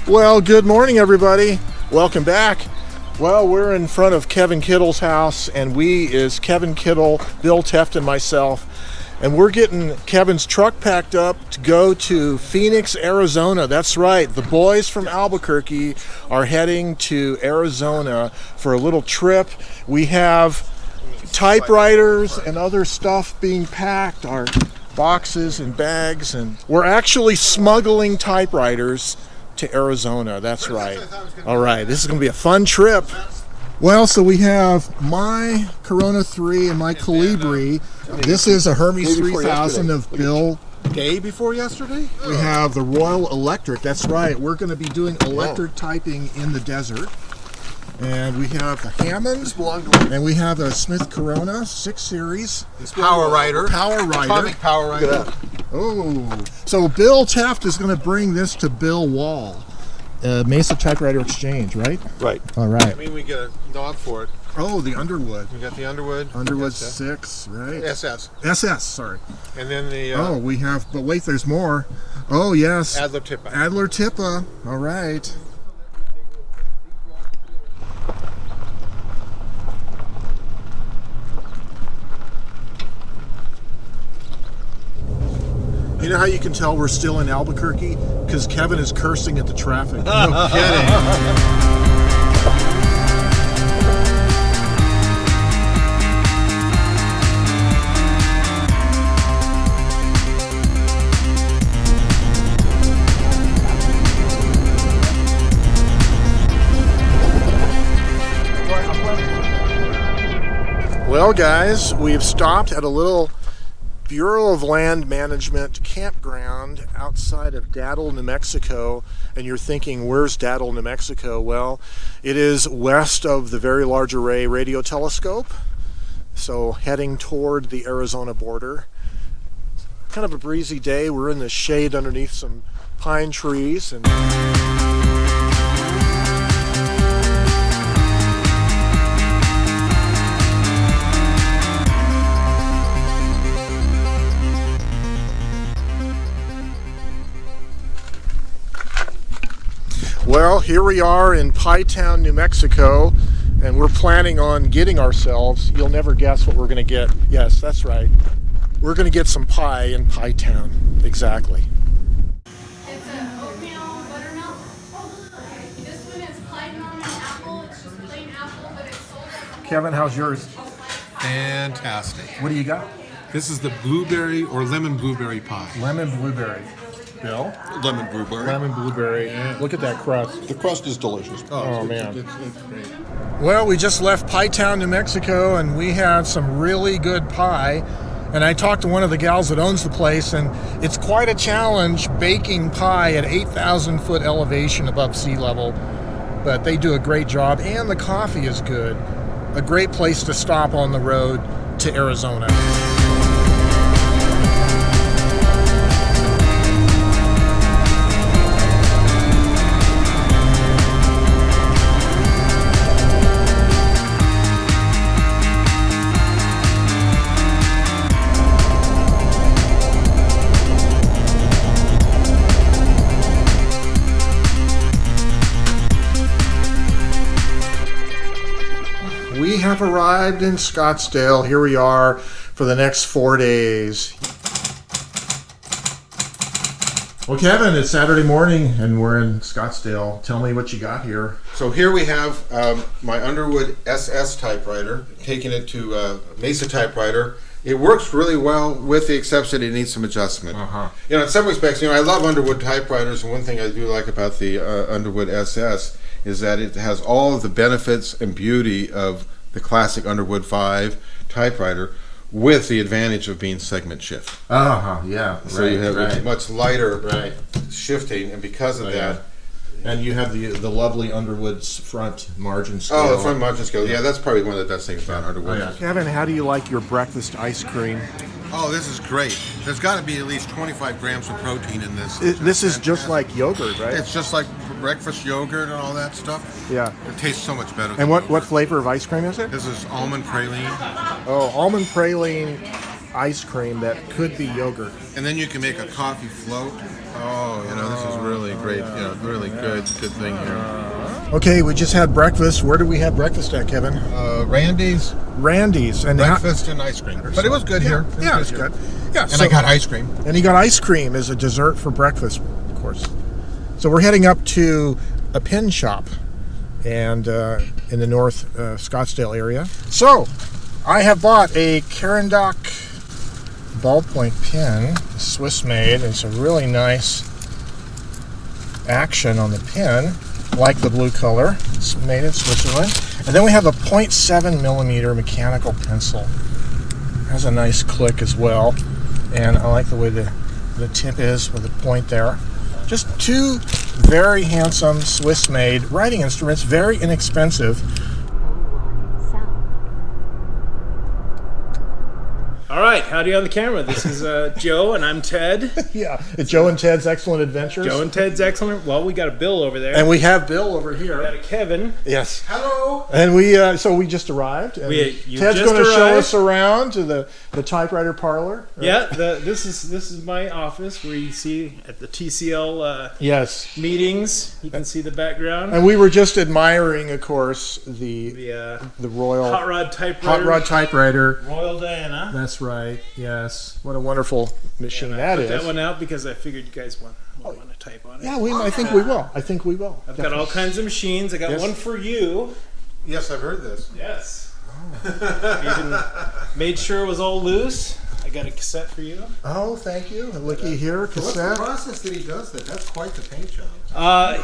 Well, good morning, everybody. Welcome back. Well, we're in front of Kevin Kittle's house, and we is Kevin Kittle, Bill Tefft, and myself. And we're getting Kevin's truck packed up to go to Phoenix, Arizona. That's right. The boys from Albuquerque are heading to Arizona for a little trip. We have typewriters and other stuff being packed, our boxes and bags, and we're actually smuggling typewriters to Arizona. That's right. All right, this is going to be a fun trip. Well, so we have my Corona 3 and my Colibri. This is a Hermes 3000 of Bill. Day before yesterday? We have the Royal Electric. That's right. We're going to be doing electric typing in the desert. And we have the Hammond. And we have a Smith Corona 6 Series. Power Rider. Atomic Power Rider. Oh, so Bill Tefft is going to bring this to Bill Wahl, Mesa Typewriter Exchange, right? Right. All right. I mean, we get a dog for it. Oh, the Underwood. We got the Underwood. Underwood 6, right? SS. Sorry. And then the... oh, we have, but wait, there's more. Oh, yes. Adler Tippa. Adler Tippa. All right. You know how you can tell we're still in Albuquerque? Because Kevin is cursing at the traffic. No kidding. Well, guys, we've stopped at a little Bureau of Land Management campground outside of Daddle, New Mexico. And you're thinking, where's Daddle, New Mexico? Well, it is west of the Very Large Array Radio Telescope. So heading toward the Arizona border. Kind of a breezy day. We're in the shade underneath some pine trees. And well, here we are in Pie Town, New Mexico, and we're planning on getting ourselves, you'll never guess what we're going to get. Yes, that's right. We're going to get some pie in Pie Town. Exactly. It's an oatmeal buttermilk. This one is plain almond apple. It's just plain apple, but it's sold as a Kevin, how's yours? Fantastic. What do you got? This is the blueberry or lemon blueberry pie. Lemon blueberry. Bill? Lemon blueberry. Lemon blueberry. Yeah. Look at that crust. The crust is delicious. Oh, man. It's great. Well, we just left Pie Town, New Mexico, and we had some really good pie. And I talked to one of the gals that owns the place, and it's quite a challenge baking pie at 8,000 foot elevation above sea level. But they do a great job, and the coffee is good. A great place to stop on the road to Arizona. We have arrived in Scottsdale. Here we are for the next 4 days. Well, Kevin, it's Saturday morning and we're in Scottsdale. Tell me what you got here. So here we have my Underwood SS typewriter, taking it to Mesa Typewriter. It works really well, with the exception it needs some adjustment. You know, in some respects, I love Underwood typewriters, and one thing I do like about the Underwood SS is that it has all of the benefits and beauty of the classic Underwood 5 typewriter, with the advantage of being segment shift. Yeah. So you have a much lighter shifting, and because of that, and you have the lovely Underwood's front margin scale. Oh, the front margin scale. Yeah, that's probably one of the best things about Underwood. Kevin, how do you like your breakfast ice cream? Oh, this is great. There's got to be at least 25 grams of protein in this. This is just like yogurt, right? It's just like breakfast yogurt and all that stuff. Yeah. It tastes so much better. And what flavor of ice cream is it? This is almond praline. Oh, almond praline ice cream that could be yogurt. And then you can make a coffee float. Oh, this is really great. Really good thing here. Okay, we just had breakfast. Where did we have breakfast at, Kevin? Randy's Randy's. And breakfast and ice cream. But it was good here. Yeah, it was good. Yeah, And I got ice cream. And he got ice cream as a dessert for breakfast, of course. So we're heading up to a pen shop, and in the North Scottsdale area. So I have bought a Carandoc ballpoint pen, Swiss made. It's a really nice action on the pen, like the blue color. It's made in Switzerland. And then we have a 0.7 millimeter mechanical pencil. It has a nice click as well, and I like the way the tip is with the point there. Just two very handsome Swiss made writing instruments, very inexpensive. All right, howdy on the camera. This is Joe, and I'm Ted. Yeah, Joe and Ted's Excellent Adventures. Joe and Ted's Excellent. Well, we got a Bill over there. And we have Bill over We got here. a Kevin. Yes. Hello. And so we just arrived. And You Ted's just going to show arrived. us around to the Typewriter Parlor. Yeah, this is my office where you see at the TCL Yes. meetings. You can see the background. And we were just admiring, of course, the The Royal Hot Rod Typewriter. Hot Rod Typewriter. Royal Diana. That's right. Yes. What a wonderful machine And I that put is. that one out because I figured you guys want to type on it. Yeah, I think we will. I think we will. I've got all kinds of machines. I got Yes. one for you. Yes, I've heard this. Yes. Even made sure it was all loose. I got a cassette for you. Oh, thank you. Looky here, What's the cassette. process that he does that? That's quite the paint job.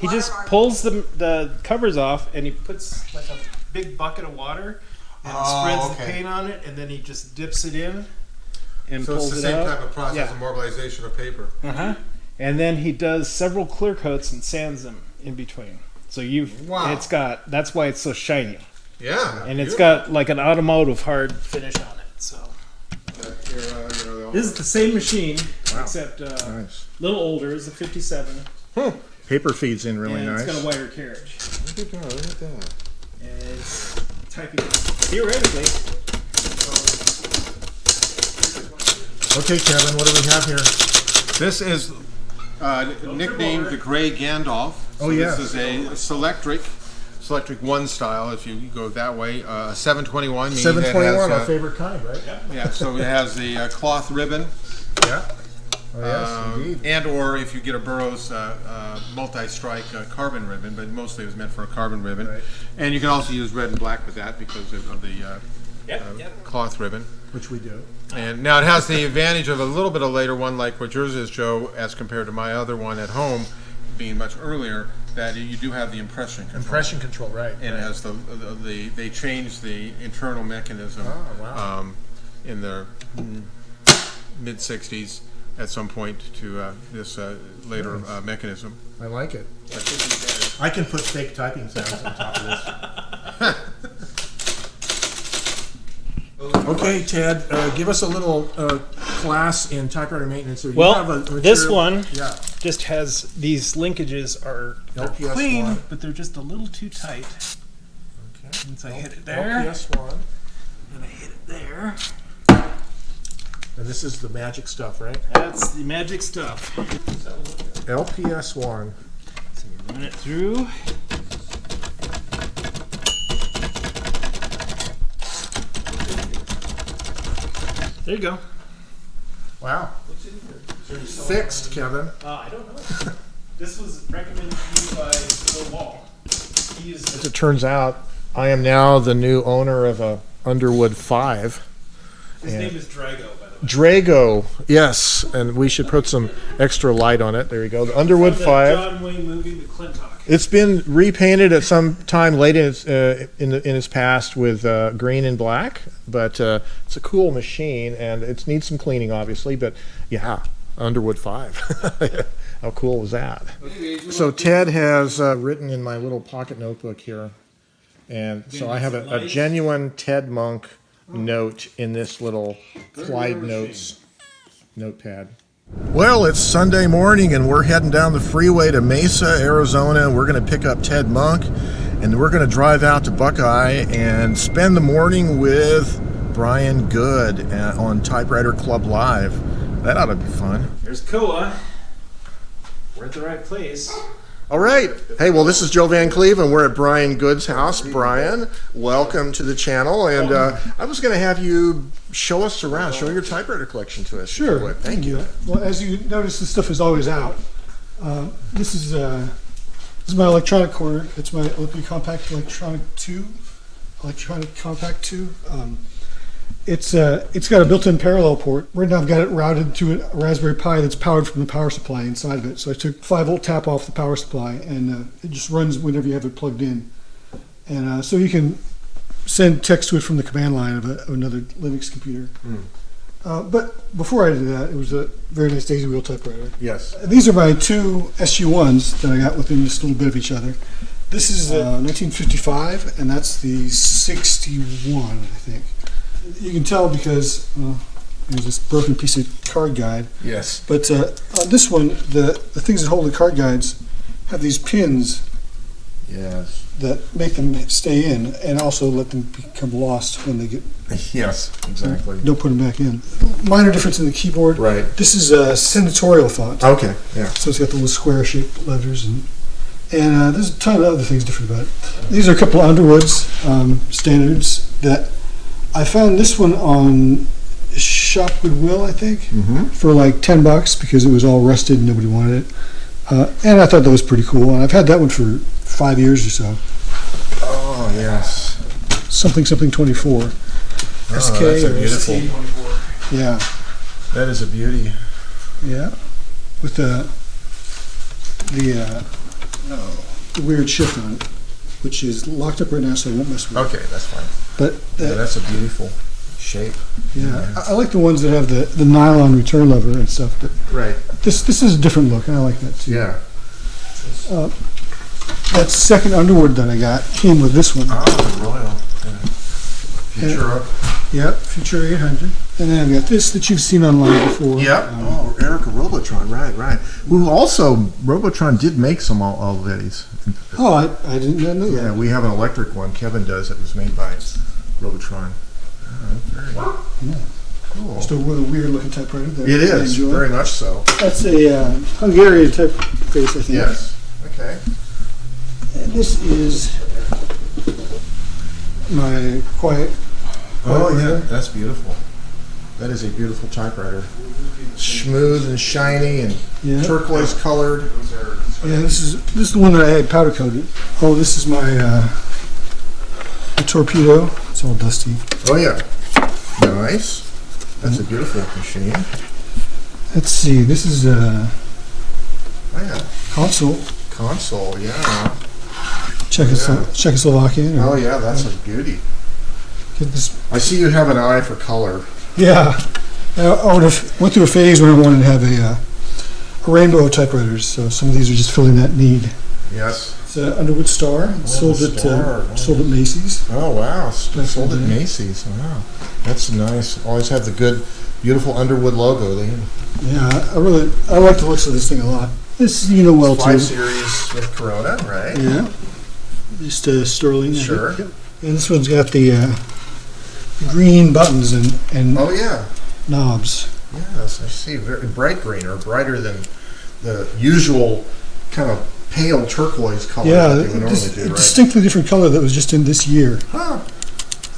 He just pulls the covers off and he puts like a big bucket of water and spreads the paint on it, and then he just dips it in and So it's pulls the it same out. type of process Yeah. of mobilization of paper. And then he does several clear coats and sands them in between. So Wow. that's why it's so shiny. Yeah. And it's got like an automotive hard finish on it. So this is the same machine, except a Nice. little older. It's a 57. Paper feeds in really and nice. It's got a wider carriage. Look at that. And it's typing theoretically. Okay, Kevin, what do we have here? This is nicknamed the Gray Gandalf. Oh, yeah. This is a Selectric 1 style, if you go that way. 721. meaning that it 721, has, our favorite kind, right? Yeah, so it has the cloth ribbon. Yeah. Oh, yes, indeed. And or if you get a Burroughs multi-strike carbon ribbon, but mostly it was meant for a carbon ribbon. Right. And you can also use red and black with that because of the cloth ribbon. Which we do. And now it has the advantage of a little bit of later one, like what yours is, Joe, as compared to my other one at home, being much earlier, that you do have the impression control. Impression control, right. And it has they changed the internal mechanism Oh, wow. in the mid-60s at some point to this later mechanism. I like it. I can put fake typing sounds on top of this. Okay, Ted, give us a little class in typewriter maintenance. So you Well, have a this material- one Yeah. just has these linkages are LPS clean, 1. but they're just a little too tight. Okay. Once I hit it there, LPS 1. and I hit it there. And this is the magic stuff, right? That's the magic stuff. LPS 1. So you run it through. There you go. Wow. Fixed, Kevin. I don't know. This was recommended to me by Bill Wahl. He used As it turns out, I am now the new owner of a Underwood 5. his name is Drago, by the way. Drago, yes, and we should put some extra light on it. There you go. The Underwood From the 5. John Wayne movie, McClintock. It's been repainted at some time late in its past with green and black, but it's a cool machine and it needs some cleaning, obviously. But yeah, Underwood 5. How cool was that? So Ted has written in my little pocket notebook here, and so I have a genuine Ted Munk note in this little Clyde Notes notepad. Well, it's Sunday morning and we're heading down the freeway to Mesa, Arizona. We're going to pick up Ted Munk and we're going to drive out to Buckeye and spend the morning with Brian Good on Typewriter Club Live. That ought to be fun. There's Koa. We're at the right place. All right. Hey, well, this is Joe Van Cleve, and we're at Brian Good's house. Brian, welcome to the channel. And I was going to have you show us around, show your typewriter collection to us. Sure. Thank you. Well, as you notice, this stuff is always out. This is my electronic corner. It's my Olympia Compact Electronic Compact 2. It's got a built-in parallel port. Right now I've got it routed to a Raspberry Pi that's powered from the power supply inside of it. So I took 5-volt tap off the power supply, and it just runs whenever you have it plugged in. And so you can send text to it from the command line of another Linux computer. But before I did that, it was a very nice daisy wheel typewriter. Yes. These are my two SU1s that I got within just a little bit of each other. This is the 1955, and that's the 61, I think. You can tell because there's this broken piece of card guide. Yes. But on this one, the things that hold the card guides have these pins. Yes. That make them stay in and also let them become lost when they get. Yes, exactly. Don't put them back in. Minor difference in the keyboard. Right. This is a senatorial font. Okay, yeah. So it's got the little square-shaped letters and there's a ton of other things different about it. These are a couple of Underwood's standards that I found this one on Shop Goodwill, I think, for like $10 because it was all rusted and nobody wanted it. And I thought that was pretty cool. And I've had that one for 5 years or so. Oh, yes. Something 24. SK that's a or beautiful. ST. Yeah. That is a beauty. Yeah. With the weird shift on it, which is locked up right now, so I won't mess with it. Okay, that's fine. But That's a beautiful shape. yeah, I like the ones that have the nylon return lever and stuff. But Right. this is a different look, and I like that too. Yeah. That second Underwood that I got came with this one. Oh, the Royal. Future up. Yep, Future 800. And then I've got this that you've seen online before. Yep. Oh, Erica Robotron. Right. Who also, Robotron did make some Olivetti's. Oh, I didn't know that. Yeah, we have an electric one. Kevin does. It was made by Robotron. Oh, very cool. Just a really weird looking typewriter. That It I is, enjoy. very much so. That's a Hungarian typeface, I think. Yes. Okay. And this is my quiet. Oh, yeah, writer. that's beautiful. That is a beautiful typewriter. Smooth and shiny and Yeah. turquoise colored. Yeah, this is the one that I had powder coated. Oh, this is my torpedo. It's all dusty. Oh, yeah. Nice. That's a beautiful machine. Let's see. This is a Oh, yeah. console. Yeah. Czechoslovakian. Oh, yeah, that's a beauty. Get this. I see you have an eye for color. Yeah. I went through a phase where I wanted to have a rainbow of typewriters. So some of these are just filling that need. Yes. It's an Underwood Star. It's sold at Macy's. Oh, wow. Back Sold in at the day. Macy's. Wow. That's nice. Always have the good, beautiful Underwood logo. Yeah, I like the looks of this thing a lot. This well 5 too. Series with Corona, right? Yeah. Just Sterling. I think. Sure. Yep. And this one's got the green buttons and Oh, yeah. knobs. Yes, I see. Very bright green, or brighter than the usual kind of pale turquoise color Yeah, that they would normally this do, right? distinctly different color that was just in this year. Huh.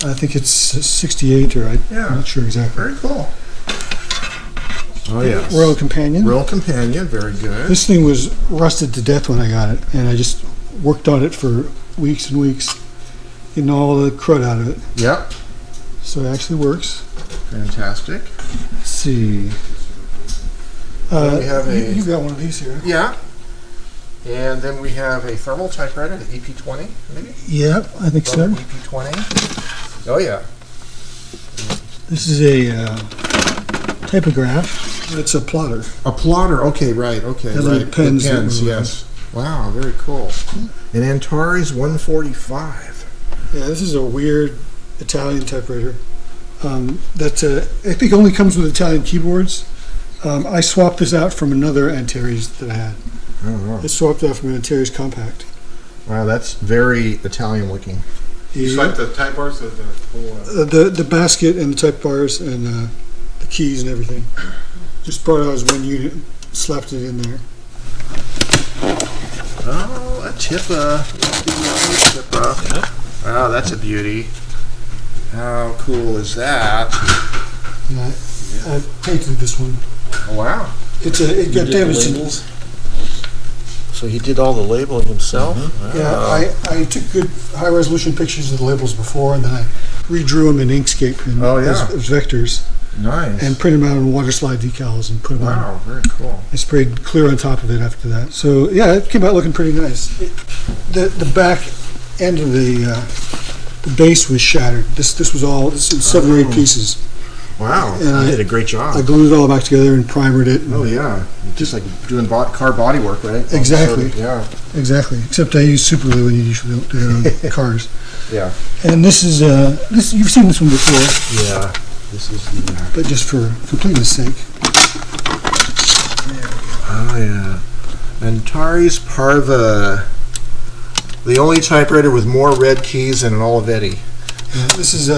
I think it's 68 or Yeah. I'm not sure exactly. Very cool. Oh, yes. Royal Companion. Royal Companion, very good. This thing was rusted to death when I got it, and I just worked on it for weeks and weeks, getting all the crud out of it. Yep. So it actually works. Fantastic. Let's see. We have you got one of these here. Yeah. And then we have a thermal typewriter, the EP20, maybe? Yeah, I think so. EP20. Oh, yeah. This is a typograph. It's a plotter. A plotter. Okay, right. Okay, Has right. little pens The that pens, move yes. Wow, very cool. An Antares 145. Yeah, this is a weird Italian typewriter. That I think only comes with Italian keyboards. I swapped this out from another Antares that I had. Oh, wow. I swapped out from an Antares Compact. Wow, that's very Italian looking. Just like the type bars, The basket and the type bars and the keys and everything. Just brought out as one unit, slapped it in there. Oh, a tippa. Wow, that's a beauty. How cool is that? And I painted this one. Oh, wow. It got damaged. So he did all the labeling himself? Wow. Yeah, I took good high resolution pictures of the labels before, and then I redrew them in Inkscape and as vectors. Nice. And printed them out on water slide decals and put them on. Wow, very cool. I sprayed clear on top of it after that. So yeah, it came out looking pretty nice. The back end of the base was shattered. This was 7 or 8 pieces. Wow, And you did a great job. I glued it all back together and primered it. Oh yeah, just like doing car body work, right? Exactly. Yeah. Exactly. Except I use super glue and you usually don't do it on cars. Yeah. And this is you've seen this one before. Yeah. This is the. But just for completeness sake. Oh yeah, Antares Parva, the only typewriter with more red keys than an Olivetti. Yeah, this is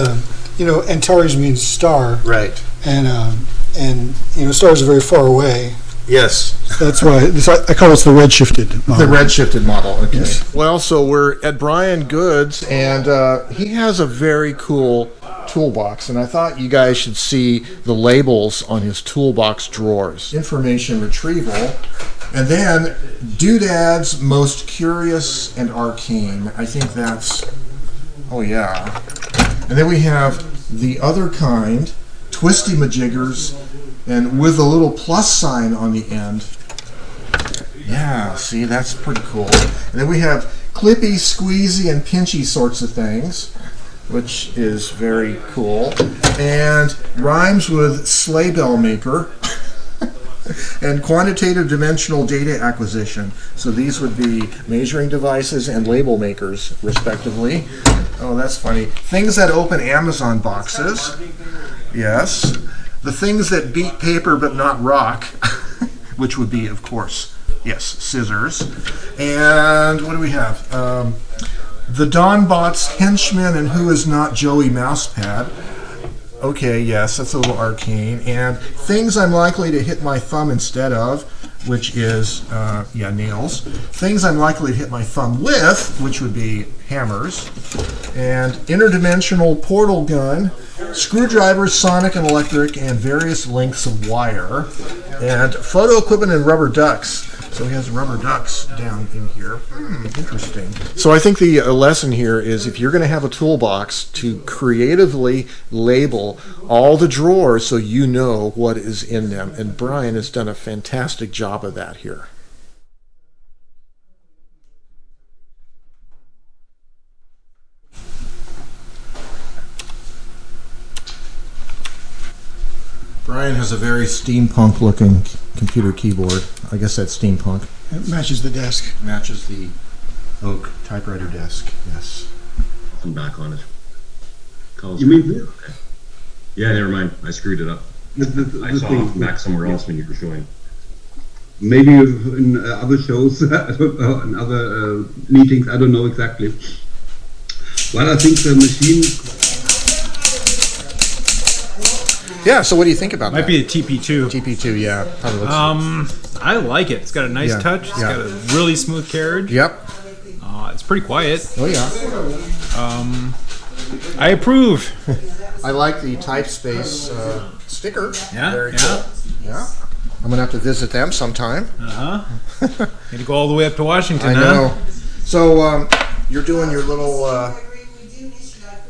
Antares means star. Right. And stars are very far away. Yes. That's why I call it the redshifted model. The redshifted model. Okay. Yes. Well, so we're at Brian Goods, and he has a very cool toolbox, and I thought you guys should see the labels on his toolbox drawers. Information retrieval, and then Doodads Most Curious and Arcane. I think that's, oh yeah. And then we have The Other Kind, Twisty Majiggers, and with a little plus sign on the end. Yeah, see, that's pretty cool. And then we have Clippy, Squeezy, and Pinchy sorts of things, which is very cool. And rhymes with Sleigh Bell Maker and quantitative dimensional data acquisition. So these would be measuring devices and label makers, respectively. Oh, that's funny. Things that open Amazon boxes. Yes. The things that beat paper but not rock, which would be, of course, yes, scissors. And what do we have? The Donbot's Henchman and Who Is Not Joey Mousepad. Okay, yes, that's a little arcane. And things I'm likely to hit my thumb instead of, which is, nails. Things I'm likely to hit my thumb with, which would be hammers. And interdimensional portal gun, screwdrivers, sonic and electric, and various lengths of wire. And photo equipment and rubber ducks. So he has rubber ducks down in here. Interesting. So I think the lesson here is if you're going to have a toolbox, to creatively label all the drawers so you know what is in them. And Brian has done a fantastic job of that here. Brian has a very steampunk looking computer keyboard. I guess that's steampunk. It matches the desk. Matches the oak typewriter desk, yes. I'm back on it. You mean? Okay. Yeah, never mind. I screwed it up. I saw it back somewhere else when you were showing. Maybe in other shows, I don't know, in other meetings, I don't know exactly. But I think the machine... Yeah, so what do you think about that? Might be a TP2. TP2, yeah. I like it. It's got a nice touch. It's got a really smooth carriage. Yep. It's pretty quiet. Oh, yeah. I approve. I like the Typespace sticker. Yeah, Very cool. Yeah. I'm going to have to visit them sometime. Need to go all the way up to Washington, I know. So you're doing your little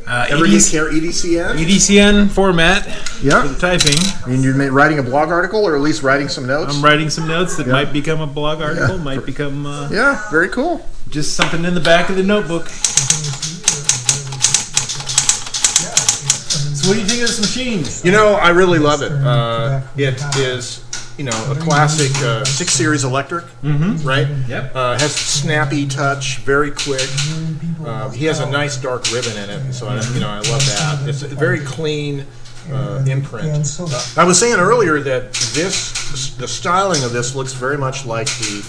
everyday care EDCN? EDCN format Yeah. for the typing. And you're writing a blog article, or at least writing some notes? I'm writing some notes that might become a blog article, might become Yeah, very cool. just something in the back of the notebook. So what do you think of this machine? You know, I really love it. It is, a classic 6 Series electric, right? Yep. Has snappy touch, very quick. He has a nice dark ribbon in it, so I love that. It's a very clean imprint. I was saying earlier that the styling of this looks very much like the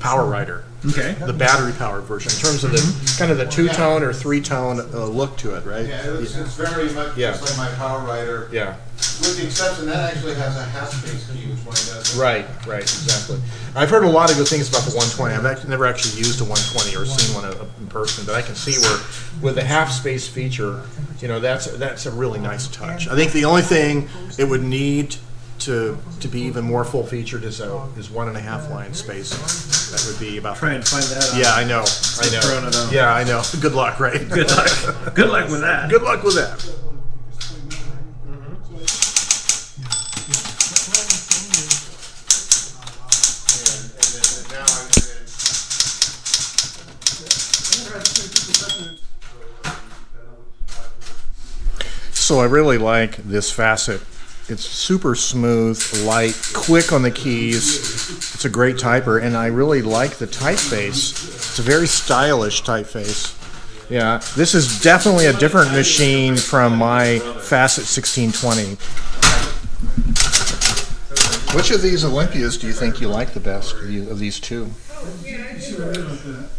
Power Writer. Okay. The battery powered version in terms of the kind of the two-tone or three-tone look to it, right? Yeah, it's very much just like my Power Writer. Yeah. With the exception that actually has a half-space key, which mine doesn't. Right, exactly. I've heard a lot of good things about the 120. I've never actually used a 120 or seen one in person, but I can see where, with the half-space feature, you know, that's a really nice touch. I think the only thing it would need to be even more full-featured is 1.5 line spacing. That would be about. Try and find that out. Yeah, I know. Yeah, I know. Good luck, right? Good luck. Good luck with that. Good luck with that. So I really like this facet. It's super smooth, light, quick on the keys. It's a great typer, and I really like the typeface. It's a very stylish typeface. Yeah, this is definitely a different machine from my Facet 1620. Which of these Olympias do you think you like the best of these two?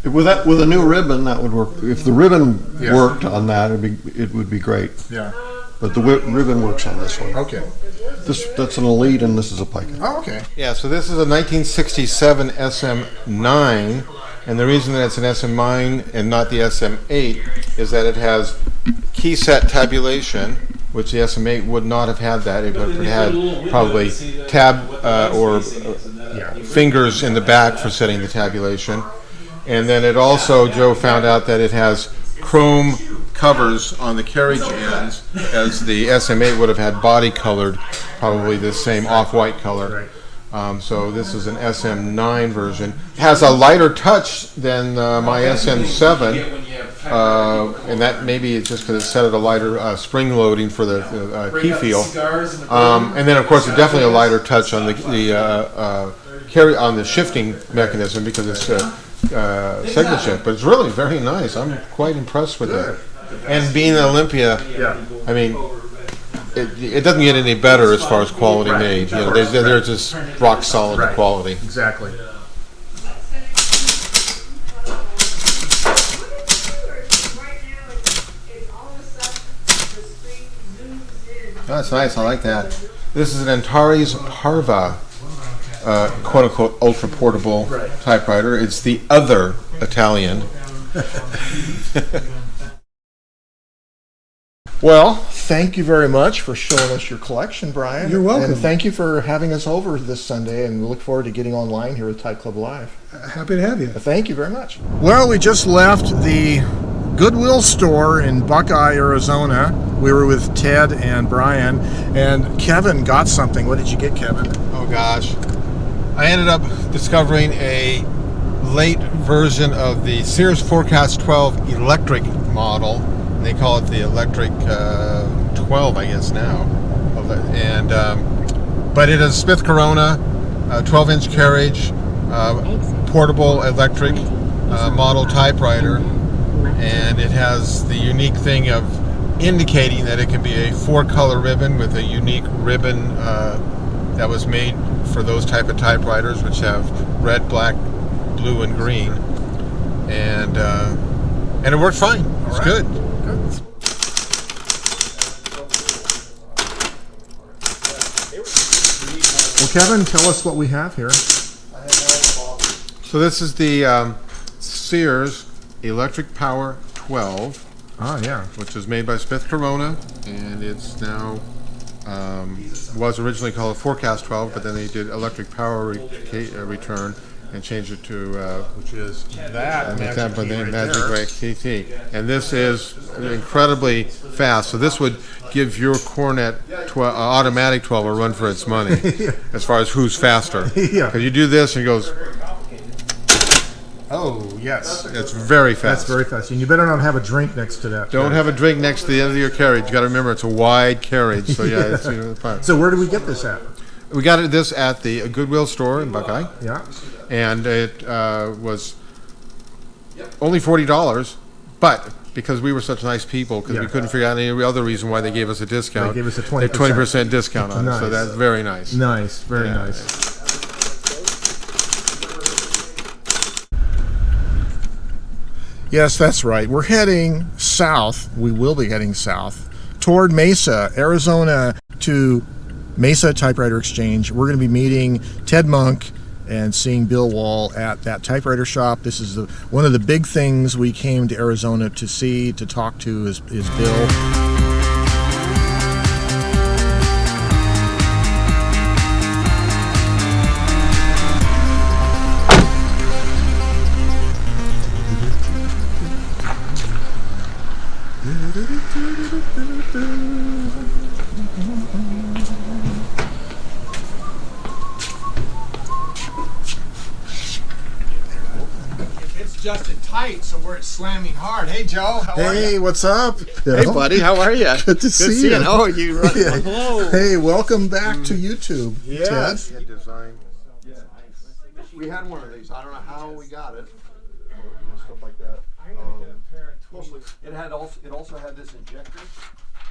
With a new ribbon, that would work. If the ribbon worked on that, it would be great. Yeah. But the ribbon works on this one. Okay. That's an Elite, and this is a Pica. Oh, okay. Yeah, so this is a 1967 SM9, and the reason that it's an SM9 and not the SM8 is that it has key set tabulation, which the SM8 would not have had that. It would have had probably tab or fingers in the back for setting the tabulation. And then it also, Joe found out that it has chrome covers on the carriage ends, as the SM8 would have had body colored, probably the same off-white color. So this is an SM9 version. It has a lighter touch than my SM7, and that maybe it's just because it's set at a lighter spring loading for the key feel. And then of course it's definitely a lighter touch on the shifting mechanism because it's segment shift. But it's really very nice. I'm quite impressed with it. And being an Olympia, I mean, it doesn't get any better as far as quality made. You know, they're just rock solid quality. Exactly. Oh, that's nice. I like that. This is an Antares Parva, quote-unquote, ultra-portable typewriter. It's the other Italian. Well, thank you very much for showing us your collection, Brian. You're welcome. And thank you for having us over this Sunday, and we look forward to getting online here with Type Club Live. Happy to have you. Thank you very much. Well, we just left the Goodwill store in Buckeye, Arizona. We were with Ted and Brian, and Kevin got something. What did you get, Kevin? Oh, gosh. I ended up discovering a late version of the Sears Forecast 12 electric model. They call it the Electric 12, I guess now. And but it is Smith Corona, 12-inch carriage, portable electric model typewriter, and it has the unique thing of indicating that it can be a 4-color ribbon with a unique ribbon that was made for those type of typewriters, which have red, black, blue, and green, and it worked fine. It's good. Well, Kevin, tell us what we have here. So this is the Sears Electric Power 12. Oh, yeah. Which was made by Smith Corona, and it's now was originally called Forecast 12, but then they did Electric Power Return and changed it to Which is that Magic Key right Magic there. TT. And this is incredibly fast. So this would give your Cornet automatic 12 a run for its money as far as who's faster. Yeah. Because you do this and it goes. Oh, yes. It's very fast. That's very fast. And you better not have a drink next to that. Don't have a drink next to the end of your carriage. You got to remember it's a wide carriage. So yeah. It's, So where did we get this at? we got this at the Goodwill store in Buckeye. Yeah. And it was only $40, but because we were such nice people, because we couldn't figure out any other reason why they gave us a discount. They gave us a 20% discount on it, so that's very nice. Nice, very nice. Yes, that's right. We're heading south. We will be heading south toward Mesa, Arizona, to Mesa Typewriter Exchange. We're going to be meeting Ted Munk and seeing Bill Wahl at that typewriter shop. This is one of the big things we came to Arizona to see, to talk to, is Bill. It's just tight, so we're slamming hard. Hey, Joe, how are you? Hey, what's up? Hey, buddy, how are you? Good to see you. Oh, you run. Yeah. Hello. Hey, welcome back to YouTube, Yes. Ted. Design. We had one of these. I don't know how we got it. Stuff like that. It also had this injector.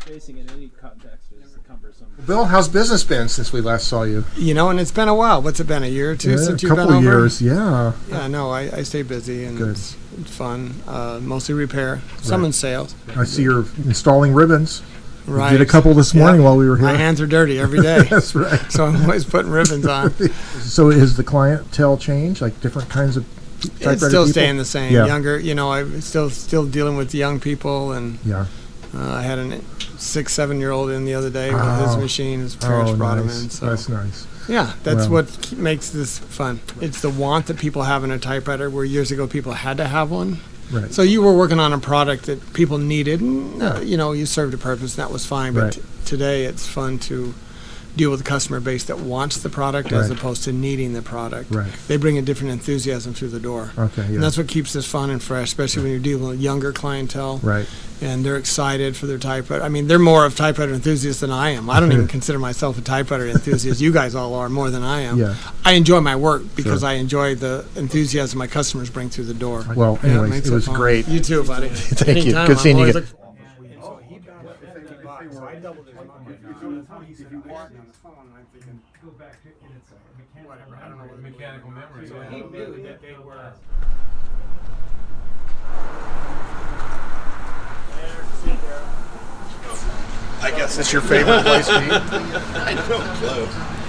Facing in any context is cumbersome. Bill, how's business been since we last saw you? You know, and it's been a while. What's it been, a year or two since a you've been couple of over? years, yeah. Yeah, no, I stay busy, and Good. it's fun. Mostly repair, some in sales. I see you're installing ribbons. Right. We did a couple this morning while we were here. My hands are dirty every day. That's right. So I'm always putting ribbons on. So is the clientele change, like different kinds of typewriter It's still people? staying the same. Yeah. Younger, you know, I'm still dealing with young people, and Yeah. I had a 6-7-year-old in the other day with his machine. His parents brought him in. So That's nice. yeah, that's Well. what makes this fun. It's the want that people have in a typewriter, where years ago people had to have one. Right. So you were working on a product that people needed, and you know, you served a purpose, and that was fine. But Right. today it's fun to deal with a customer base that wants the product as Right. opposed to needing the product. Right. They bring a different enthusiasm through the door. Okay, yeah. And that's what keeps this fun and fresh, especially when you're dealing with younger clientele. Right. And they're excited for their typewriter. I mean, they're more of typewriter enthusiasts than I am. I don't even consider myself a typewriter enthusiast. You guys all are more than I am. Yeah. I enjoy my work because Sure. I enjoy the enthusiasm my customers bring through the door. Well, Yeah, anyways, makes it was fun. great. You too, buddy. Thank you. Anytime, Good seeing I'm you always again. Mechanical memory. He knew that they were. I guess it's your favorite place to eat.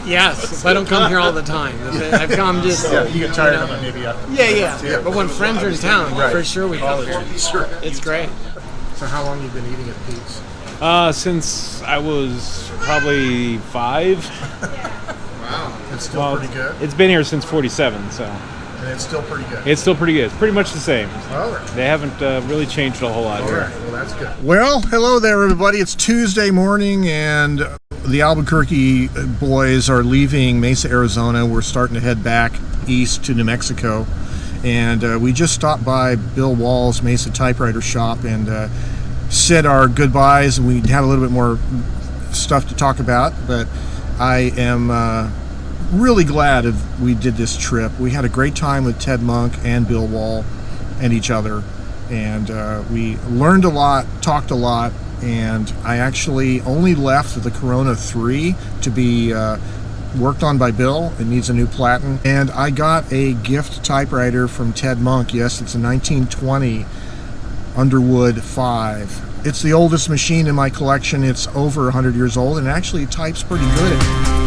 Yes, I don't come here all the time. I've come just. Yeah, you get tired of it maybe after. Yeah. But when friends are in town, for sure we come here. Sure. It's great. So how long have you been eating at Pete's? Since I was probably 5. Wow. It's still pretty good. It's been here since 47, so And it's still pretty good. it's still pretty good. It's pretty much the same. All right. They haven't really changed a whole lot All here. right. Well, that's good. Well, hello there, everybody. It's Tuesday morning, and the Albuquerque boys are leaving Mesa, Arizona. We're starting to head back east to New Mexico. And we just stopped by Bill Wahl's Mesa Typewriter shop and said our goodbyes. And we had a little bit more stuff to talk about, but I am really glad we did this trip. We had a great time with Ted Munk and Bill Wahl and each other. And we learned a lot, talked a lot, and I actually only left the Corona 3 to be worked on by Bill. It needs a new platen. And I got a gift typewriter from Ted Munk. Yes, it's a 1920 Underwood 5. It's the oldest machine in my collection. It's over 100 years old and actually types pretty good.